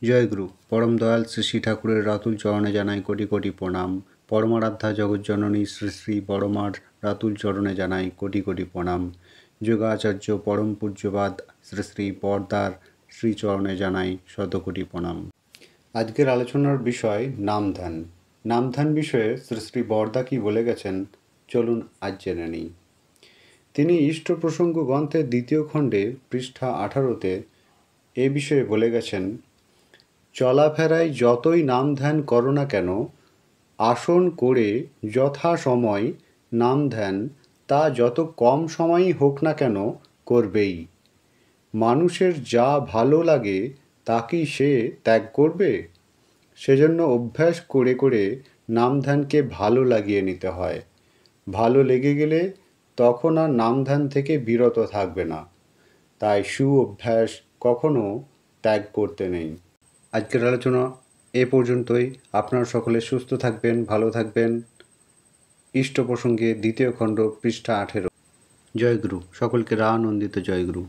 জয়গুরু। পরম দয়াল শ্রী শ্রী ঠাকুরের রাতুল চরণে জানাই কোটি কোটি প্রণাম। পরমারাধ্যা জগজ্জননী শ্রী শ্রী পরমার রাতুল চরণে জানাই কোটি কোটি প্রণাম। যোগাচার্য পরম পূজ্যবাদ শ্রী শ্রী পর্দার শ্রীচরণে জানাই শতকোটি প্রণাম। আজকের আলোচনার বিষয় নামধ্যান। নামধ্যান বিষয়ে শ্রী শ্রী বরদা কি বলে গেছেন চলুন আজ জেনে নিই। তিনি ইষ্ট প্রসঙ্গ গ্রন্থের 2য় খণ্ডে পৃষ্ঠা 18-তে এ বিষয়ে বলে গেছেন, চলাফেরায় যতই নাম ধ্যান করো না কেন, আসন করে যথা সময় নাম ধ্যান তা যত কম সময়ই হোক না কেন করবেই। মানুষের যা ভালো লাগে তা কি সে ত্যাগ করবে? সেজন্য অভ্যাস করে করে নাম ধ্যানকে ভালো লাগিয়ে নিতে হয়। ভালো লেগে গেলে তখন আর নাম ধ্যান থেকে বিরত থাকবে না। তাই সু অভ্যাস কখনো ত্যাগ করতে নেই। আজকের আলোচনা এ পর্যন্তই। আপনারা সকলে সুস্থ থাকবেন, ভালো থাকবেন। ইষ্ট প্রসঙ্গে 2য় খণ্ড পৃষ্ঠা 18। জয়গুরু। সকলকে রানন্দিত জয়গুরু।